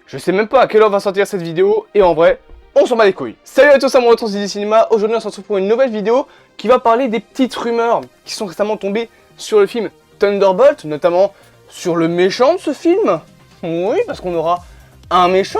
Je sais même pas à quelle heure va sortir cette vidéo, et en vrai, on s'en bat les couilles. Salut à tous, c'est moi Retour du Cinéma. Aujourd'hui on se retrouve pour une nouvelle vidéo qui va parler des petites rumeurs qui sont récemment tombées sur le film Thunderbolt, notamment sur le méchant de ce film. Oui, parce qu'on aura un méchant.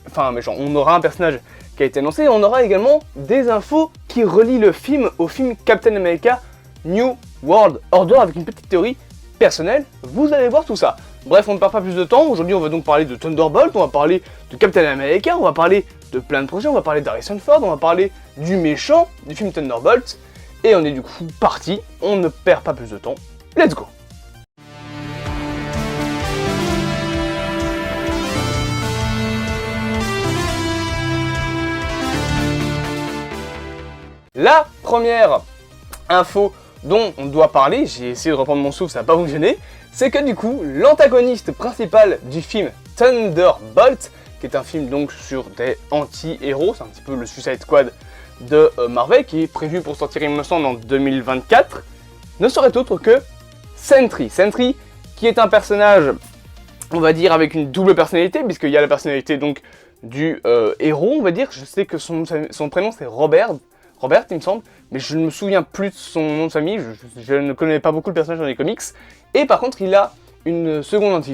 Enfin un méchant, on aura un personnage qui a été annoncé, et on aura également des infos qui relient le film au film Captain America New World Order avec une petite théorie personnelle. Vous allez voir tout ça. Bref, on ne perd pas plus de temps. Aujourd'hui, on va donc parler de Thunderbolt, on va parler de Captain America, on va parler de plein de projets, on va parler d'Harrison Ford, on va parler du méchant du film Thunderbolt. Et on est du coup parti, on ne perd pas plus de temps. Let's go! La première info dont on doit parler, j'ai essayé de reprendre mon souffle, ça n'a pas fonctionné, c'est que du coup, l'antagoniste principal du film Thunderbolt, qui est un film donc sur des anti-héros, c'est un petit peu le Suicide Squad de Marvel, qui est prévu pour sortir, il me semble, en 2024, ne serait autre que Sentry. Sentry, qui est un personnage, on va dire, avec une double personnalité, puisqu'il y a la personnalité donc du héros, on va dire. Je sais que son prénom c'est Robert, il me semble, mais je ne me souviens plus de son nom de famille, je ne connais pas beaucoup le personnage dans les comics. Et par contre, il a une seconde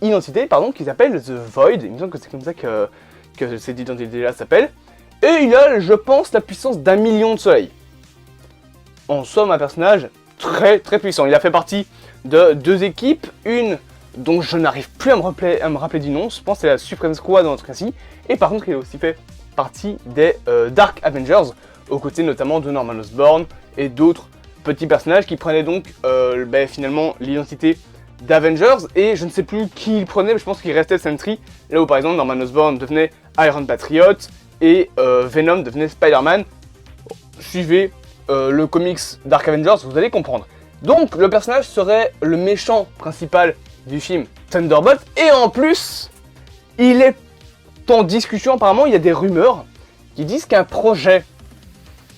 identité, qui s'appelle The Void. Il me semble que c'est comme ça que cette identité-là s'appelle. Et il a, je pense, la puissance d'1 million de soleils. En somme, un personnage très très puissant. Il a fait partie de deux équipes, une dont je n'arrive plus à me rappeler du nom, je pense que c'est la Supreme Squad dans ce cas-ci. Et par contre, il a aussi fait partie des Dark Avengers, aux côtés notamment de Norman Osborn et d'autres petits personnages qui prenaient donc finalement l'identité d'Avengers, et je ne sais plus qui il prenait, mais je pense qu'il restait Sentry, là où par exemple Norman Osborn devenait Iron Patriot et Venom devenait Spider-Man. Suivez le comics Dark Avengers, vous allez comprendre. Donc le personnage serait le méchant principal du film Thunderbolt, et en plus, il est en discussion, apparemment, il y a des rumeurs qui disent qu'un projet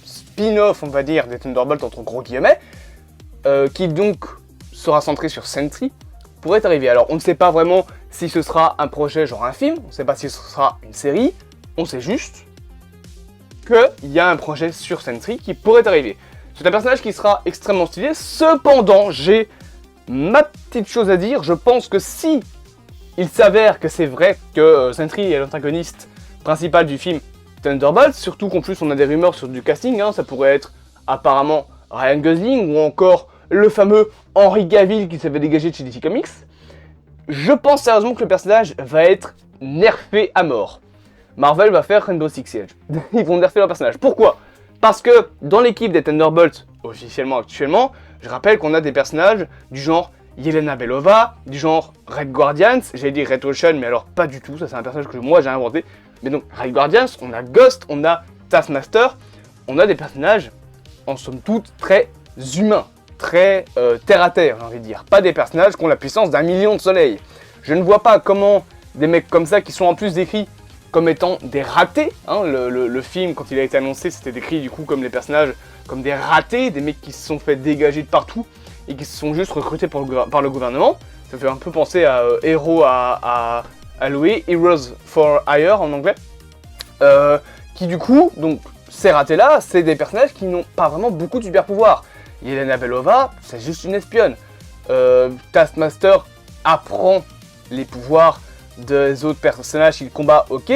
spin-off, on va dire, des Thunderbolts, entre gros guillemets, qui donc sera centré sur Sentry, pourrait arriver. Alors, on ne sait pas vraiment si ce sera un projet genre un film, on ne sait pas si ce sera une série, on sait juste qu'il y a un projet sur Sentry qui pourrait arriver. C'est un personnage qui sera extrêmement stylé, cependant, j'ai ma petite chose à dire. Je pense que si il s'avère que c'est vrai que Sentry est l'antagoniste principal du film Thunderbolt, surtout qu'en plus on a des rumeurs sur du casting, ça pourrait être apparemment Ryan Gosling ou encore le fameux Henry Cavill qui s'avait dégagé de chez DC Comics. Je pense sérieusement que le personnage va être nerfé à mort. Marvel va faire Rainbow Six Siege. Ils vont nerfer leur personnage. Pourquoi? Parce que dans l'équipe des Thunderbolts, officiellement actuellement, je rappelle qu'on a des personnages du genre Yelena Belova, du genre Red Guardians, j'allais dire Red Ocean, mais alors pas du tout, ça c'est un personnage que moi j'ai inventé. Mais donc Red Guardians, on a Ghost, on a Taskmaster, on a des personnages en somme toute très humains, très terre à terre, j'ai envie de dire. Pas des personnages qui ont la puissance d'1 million de soleils. Je ne vois pas comment des mecs comme ça, qui sont en plus décrits comme étant des ratés, le film quand il a été annoncé c'était décrit du coup comme les personnages comme des ratés, des mecs qui se sont fait dégager de partout et qui se sont juste recrutés par le gouvernement. Ça fait un peu penser à Hero à Louis, Heroes for Hire en anglais. Qui du coup, donc ces ratés-là, c'est des personnages qui n'ont pas vraiment beaucoup de super pouvoirs. Yelena Belova, c'est juste une espionne. Taskmaster apprend les pouvoirs des autres personnages qu'il combat, ok.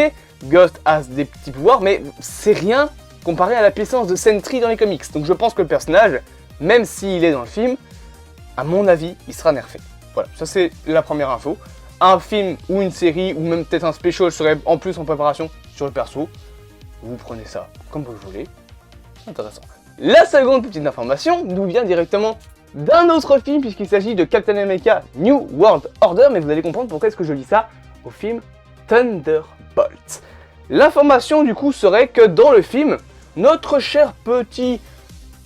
Ghost a des petits pouvoirs, mais c'est rien comparé à la puissance de Sentry dans les comics. Donc je pense que le personnage, même s'il est dans le film, à mon avis, il sera nerfé. Voilà, ça c'est la première info. Un film ou une série, ou même peut-être un special serait en plus en préparation sur le perso. Vous prenez ça comme vous voulez. Intéressant. La seconde petite information nous vient directement d'un autre film, puisqu'il s'agit de Captain America New World Order, mais vous allez comprendre pourquoi est-ce que je lis ça au film Thunderbolt. L'information du coup serait que dans le film, notre cher petit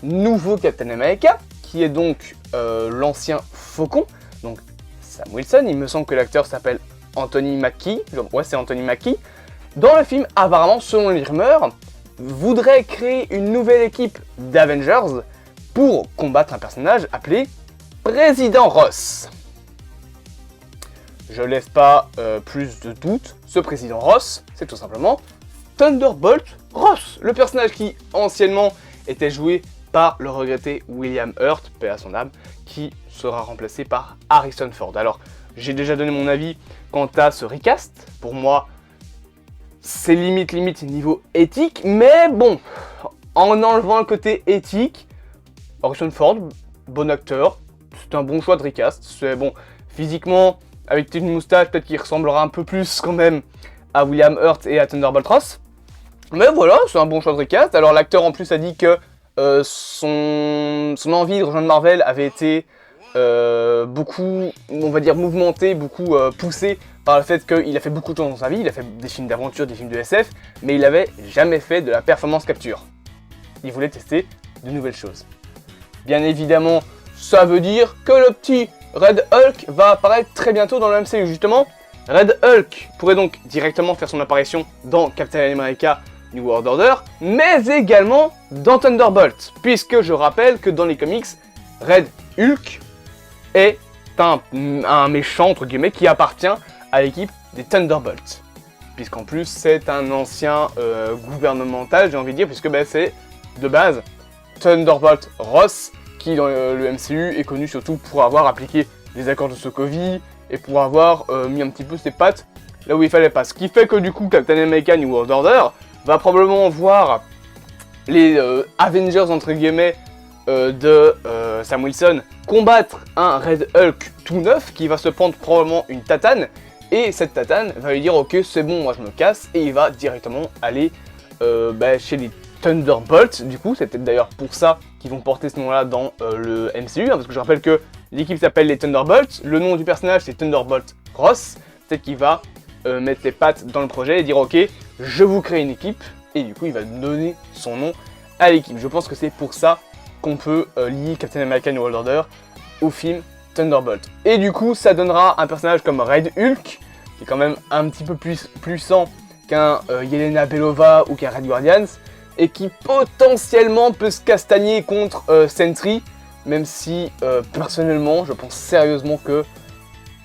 nouveau Captain America, qui est donc l'ancien Faucon, donc Sam Wilson, il me semble que l'acteur s'appelle Anthony Mackie, ouais c'est Anthony Mackie, dans le film apparemment selon les rumeurs, voudrait créer une nouvelle équipe d'Avengers pour combattre un personnage appelé Président Ross. je laisse pas plus de doute, ce président Ross, c'est tout simplement Thunderbolt Ross, le personnage qui anciennement était joué par le regretté William Hurt, paix à son âme, qui sera remplacé par Harrison Ford. Alors, j'ai déjà donné mon avis quant à ce recast. Pour moi, c'est limite niveau éthique, mais bon, en enlevant le côté éthique, Harrison Ford, bon acteur, c'est un bon choix de recast. C'est bon, physiquement, avec une moustache, peut-être qu'il ressemblera un peu plus quand même à William Hurt et à Thunderbolt Ross. Mais voilà, c'est un bon choix de recast. Alors l'acteur en plus a dit que son envie de rejoindre Marvel avait été beaucoup, on va dire, mouvementée, beaucoup poussée par le fait qu'il a fait beaucoup de choses dans sa vie. Il a fait des films d'aventure, des films de SF, mais il n'avait jamais fait de la performance capture. Il voulait tester de nouvelles choses. Bien évidemment, ça veut dire que le petit Red Hulk va apparaître très bientôt dans le MCU. Justement, Red Hulk pourrait donc directement faire son apparition dans Captain America New World Order, mais également dans Thunderbolt, puisque je rappelle que dans les comics, Red Hulk est un méchant, entre guillemets, qui appartient à l'équipe des Thunderbolts. Puisqu'en plus, c'est un ancien gouvernemental, j'ai envie de dire, puisque c'est de base Thunderbolt Ross, qui dans le MCU est connu surtout pour avoir appliqué les accords de Sokovie et pour avoir mis un petit peu ses pattes là où il fallait pas. Ce qui fait que du coup, Captain America New World Order va probablement voir les Avengers entre guillemets de Sam Wilson combattre un Red Hulk tout neuf qui va se prendre probablement une tatane, et cette tatane va lui dire ok c'est bon, moi je me casse, et il va directement aller chez les Thunderbolts. Du coup c'est peut-être d'ailleurs pour ça qu'ils vont porter ce nom là dans le MCU, parce que je rappelle que l'équipe s'appelle les Thunderbolts, le nom du personnage c'est Thunderbolt Ross. Peut-être qu'il va mettre les pattes dans le projet et dire ok, je vous crée une équipe, et du coup il va donner son nom à l'équipe. Je pense que c'est pour ça qu'on peut lier Captain America New World Order au film Thunderbolt. Et du coup ça donnera un personnage comme Red Hulk, qui est quand même un petit peu plus puissant qu'un Yelena Belova ou qu'un Red Guardians, et qui potentiellement peut se castagner contre Sentry, même si personnellement je pense sérieusement que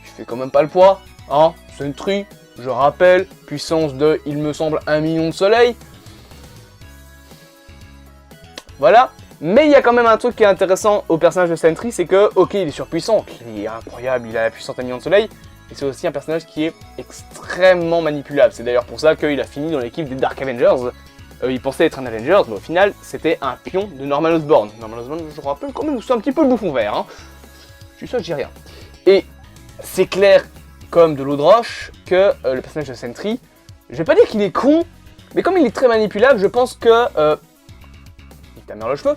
je fais quand même pas le poids, hein. Sentry, je rappelle, puissance de, il me semble, 1 million de soleil. Voilà. Mais il y a quand même un truc qui est intéressant au personnage de Sentry, c'est que, ok, il est surpuissant, il est incroyable, il a la puissance d'un million de soleil, et c'est aussi un personnage qui est extrêmement manipulable. C'est d'ailleurs pour ça qu'il a fini dans l'équipe des Dark Avengers. Il pensait être un Avengers, mais au final, c'était un pion de Norman Osborn. Norman Osborn, je rappelle quand même, c'est un petit peu le bouffon vert, hein. Je suis ça, je dis rien. Et c'est clair comme de l'eau de roche que le personnage de Sentry, je vais pas dire qu'il est con, mais comme il est très manipulable, je pense que ta mère le cheveu,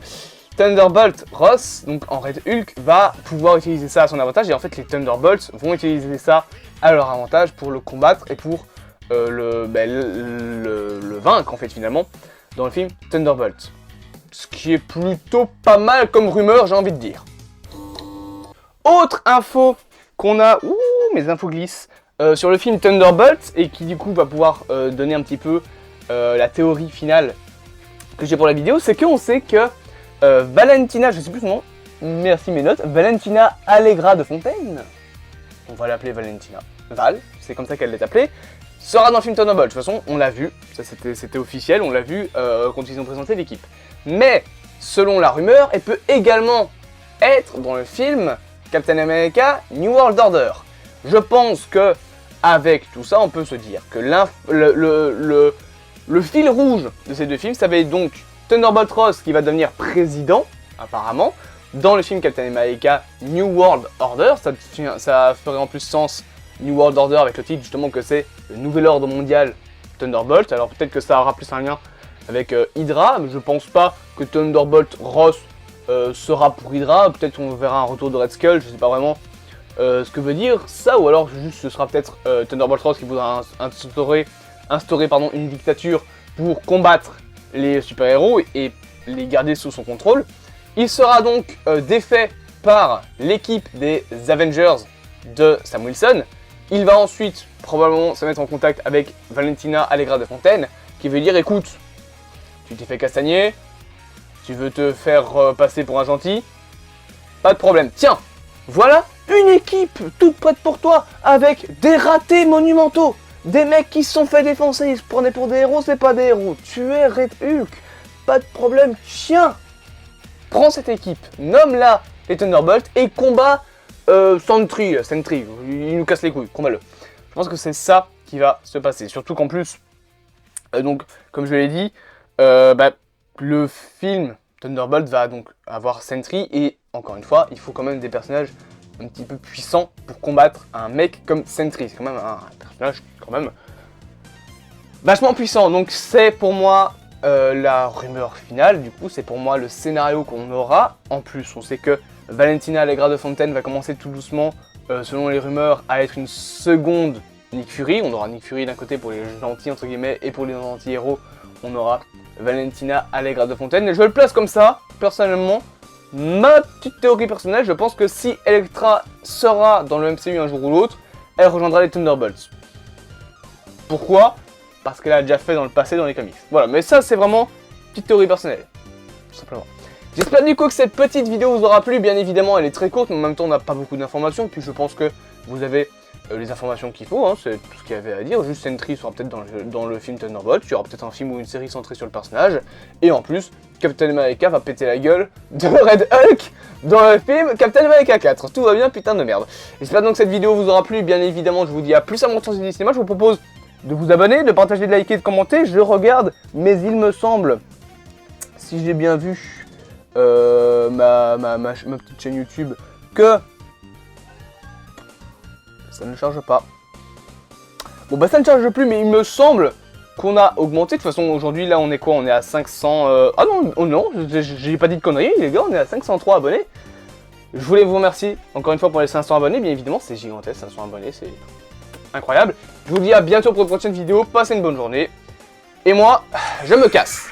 Thunderbolt Ross, donc en Red Hulk, va pouvoir utiliser ça à son avantage, et en fait les Thunderbolts vont utiliser ça à leur avantage pour le combattre et pour le vaincre en fait finalement dans le film Thunderbolt. Ce qui est plutôt pas mal comme rumeur, j'ai envie de dire. Autre info qu'on a, mes infos glissent, sur le film Thunderbolt, et qui du coup va pouvoir donner un petit peu la théorie finale que j'ai pour la vidéo, c'est qu'on sait que Valentina, je sais plus son nom, merci mes notes, Valentina Allegra de Fontaine, on va l'appeler Valentina, Val, c'est comme ça qu'elle l'est appelée, sera dans le film Thunderbolt. De toute façon, on l'a vu, ça c'était officiel, on l'a vu quand ils ont présenté l'équipe. Mais, selon la rumeur, elle peut également être dans le film Captain America New World Order. Je pense que, avec tout ça, on peut se dire que le fil rouge de ces deux films, ça va être donc Thunderbolt Ross qui va devenir président, apparemment, dans le film Captain America New World Order. Ça ferait en plus sens New World Order avec le titre justement que c'est le nouvel ordre mondial Thunderbolt. Alors peut-être que ça aura plus un lien avec Hydra, mais je pense pas que Thunderbolt Ross sera pour Hydra. Peut-être on verra un retour de Red Skull, je sais pas vraiment ce que veut dire ça, ou alors juste ce sera peut-être Thunderbolt Ross qui voudra instaurer une dictature pour combattre les super-héros et les garder sous son contrôle. Il sera donc défait par l'équipe des Avengers de Sam Wilson. Il va ensuite probablement se mettre en contact avec Valentina Allegra de Fontaine, qui veut dire écoute, tu t'es fait castagner, tu veux te faire passer pour un gentil, pas de problème. Tiens, voilà une équipe toute prête pour toi, avec des ratés monumentaux. Des mecs qui se sont fait défoncer, ils se prenaient pour des héros, c'est pas des héros. Tu es Red Hulk, pas de problème, chien. Prends cette équipe, nomme-la les Thunderbolts et combat Sentry, il nous casse les couilles, combat-le. Je pense que c'est ça qui va se passer, surtout qu'en plus, donc comme je l'ai dit, le film Thunderbolt va donc avoir Sentry et encore une fois, il faut quand même des personnages un petit peu puissants pour combattre un mec comme Sentry. C'est quand même un personnage quand même vachement puissant. Donc c'est pour moi la rumeur finale, du coup c'est pour moi le scénario qu'on aura. En plus on sait que Valentina Allegra de Fontaine va commencer tout doucement, selon les rumeurs, à être une seconde Nick Fury. On aura Nick Fury d'un côté pour les gentils entre guillemets et pour les anti-héros on aura Valentina Allegra de Fontaine. Et je le place comme ça, personnellement. Ma petite théorie personnelle, je pense que si Elektra sera dans le MCU un jour ou l'autre, elle rejoindra les Thunderbolts. Pourquoi? Parce qu'elle a déjà fait dans le passé dans les comics. Voilà, mais ça c'est vraiment petite théorie personnelle, tout simplement. J'espère du coup que cette petite vidéo vous aura plu. Bien évidemment, elle est très courte, mais en même temps on n'a pas beaucoup d'informations. Puis je pense que vous avez les informations qu'il faut, hein, c'est tout ce qu'il y avait à dire. Juste Sentry sera peut-être dans le film Thunderbolt. Il y aura peut-être un film ou une série centrée sur le personnage. Et en plus, Captain America va péter la gueule de Red Hulk dans le film Captain America 4. Tout va bien, putain de merde. J'espère donc que cette vidéo vous aura plu. Bien évidemment, je vous dis à plus à mon temps du cinéma. Je vous propose de vous abonner, de partager, de liker, de commenter. Je regarde, mais il me semble, si j'ai bien vu ma petite chaîne YouTube, que ça ne charge pas. Bon bah ça ne charge plus, mais il me semble qu'on a augmenté. De toute façon aujourd'hui là on est quoi? On est à 500... Ah non, oh non, j'ai pas dit de conneries les gars, on est à 503 abonnés. Je voulais vous remercier encore une fois pour les 500 abonnés, bien évidemment c'est gigantesque, 500 abonnés c'est incroyable. Je vous dis à bientôt pour une prochaine vidéo, passez une bonne journée. Et moi, je me casse.